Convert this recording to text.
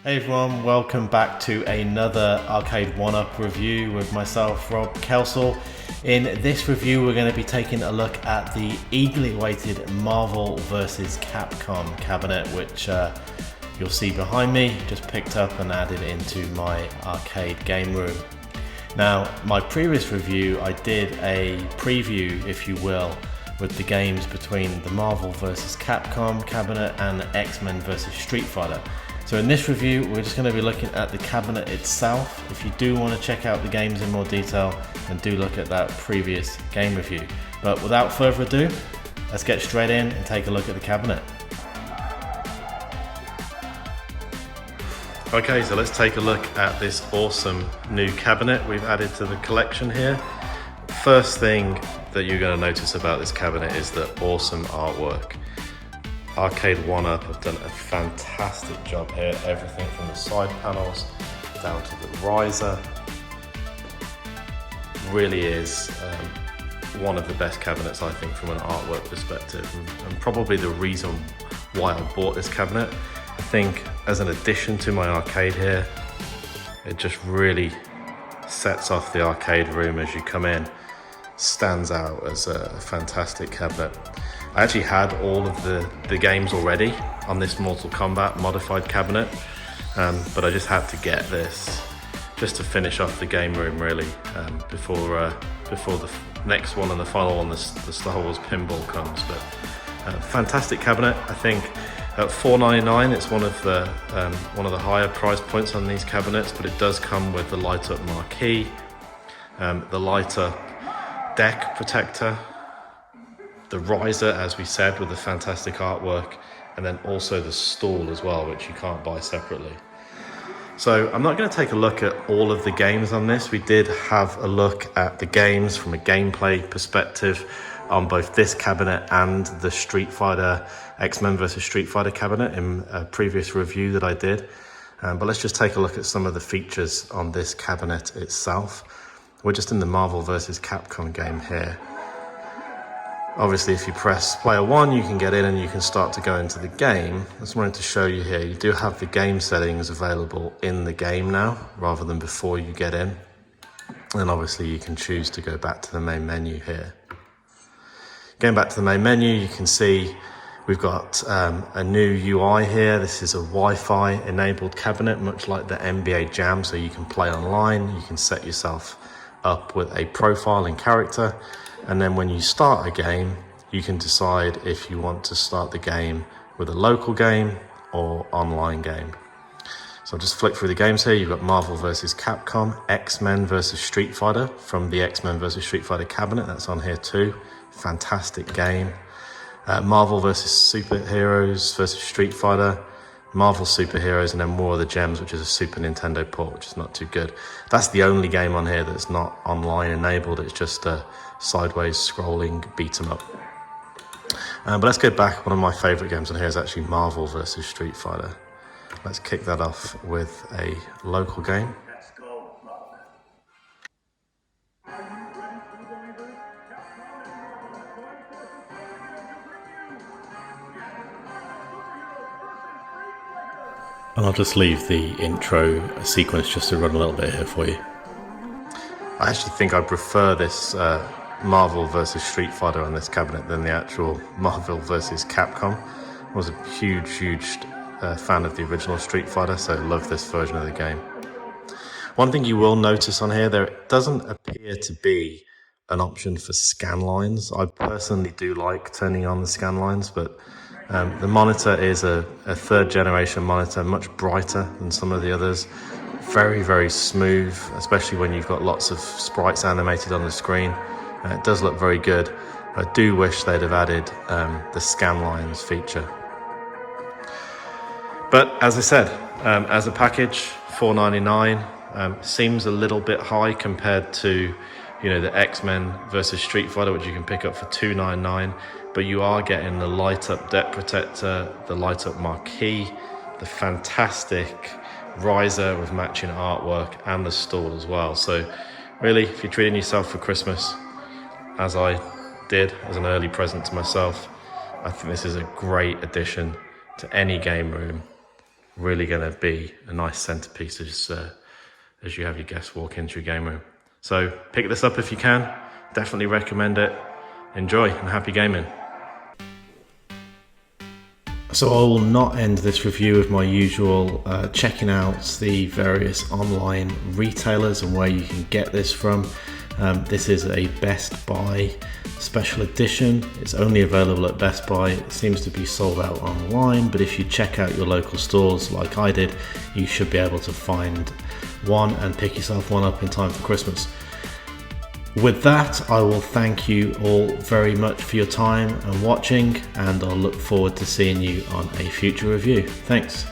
Hey everyone, welcome back to another Arcade1up review with myself, Rob Kelsall. In this review, we're going to be taking a look at the eagerly awaited Marvel Vs Capcom cabinet, which you'll see behind me, just picked up and added into my arcade game room. Now, my previous review, I did a preview, if you will, with the games between the Marvel Vs Capcom cabinet and the X-Men vs Street Fighter. So in this review, we're just going to be looking at the cabinet itself. If you do want to check out the games in more detail, then do look at that previous game review. But without further ado, let's get straight in and take a look at the cabinet. Okay, so let's take a look at this awesome new cabinet we've added to the collection here. First thing that you're going to notice about this cabinet is the awesome artwork. Arcade1up have done a fantastic job here. Everything from the side panels down to the riser. Really is one of the best cabinets, I think, from an artwork perspective, and probably the reason why I bought this cabinet. I think as an addition to my arcade here, it just really sets off the arcade room as you come in. Stands out as a fantastic cabinet. I actually had all of the games already on this Mortal Kombat modified cabinet, but I just had to get this just to finish off the game room really before the next one and the final one, the Star Wars pinball comes. But fantastic cabinet. I think at $4.99 it's one of the higher price points on these cabinets, but it does come with the light up marquee, the light up deck protector, the riser, as we said, with the fantastic artwork, and then also the stool as well, which you can't buy separately. So I'm not going to take a look at all of the games on this. We did have a look at the games from a gameplay perspective on both this cabinet and the Street Fighter, X-Men vs Street Fighter cabinet in a previous review that I did. But let's just take a look at some of the features on this cabinet itself. We're just in the Marvel vs Capcom game here. Obviously, if you press player 1, you can get in and you can start to go into the game. I just wanted to show you here, you do have the game settings available in the game now, rather than before you get in. And obviously you can choose to go back to the main menu here. Going back to the main menu, you can see we've got a new UI here. This is a Wi-Fi enabled cabinet, much like the NBA Jam, so you can play online, you can set yourself up with a profile and character. And then when you start a game, you can decide if you want to start the game with a local game or online game. So I'll just flick through the games here. You've got Marvel vs Capcom, X-Men vs Street Fighter from the X-Men vs Street Fighter cabinet. That's on here too. Fantastic game. Marvel vs Superheroes vs Street Fighter, Marvel Superheroes, and then War of the Gems, which is a Super Nintendo port, which is not too good. That's the only game on here that's not online enabled. It's just a sideways scrolling beat 'em up. But let's go back. One of my favorite games on here is actually Marvel vs Street Fighter. Let's kick that off with a local game. And I'll just leave the intro sequence just to run a little bit here for you. I actually think I prefer this Marvel vs Street Fighter on this cabinet than the actual Marvel vs Capcom. I was a huge fan of the original Street Fighter, so love this version of the game. One thing you will notice on here, there doesn't appear to be an option for scan lines. I personally do like turning on the scan lines, but the monitor is a third generation monitor, much brighter than some of the others. Very smooth, especially when you've got lots of sprites animated on the screen. It does look very good. I do wish they'd have added the scan lines feature. But as I said, as a package, $4.99 seems a little bit high compared to, you know, the X-Men vs Street Fighter, which you can pick up for $2.99. But you are getting the light up deck protector, the light up marquee, the fantastic riser with matching artwork, and the stool as well. So really, if you're treating yourself for Christmas, as I did as an early present to myself, I think this is a great addition to any game room. really going to be a nice centerpiece as you have your guests walk into your game room. So pick this up if you can. Definitely recommend it. Enjoy and happy gaming. So I will not end this review with my usual checking out the various online retailers and where you can get this from. This is a Best Buy special edition. It's only available at Best Buy. It seems to be sold out online, but if you check out your local stores like I did, you should be able to find one and pick yourself one up in time for Christmas. With that, I will thank you all very much for your time and watching, and I'll look forward to seeing you on a future review. Thanks.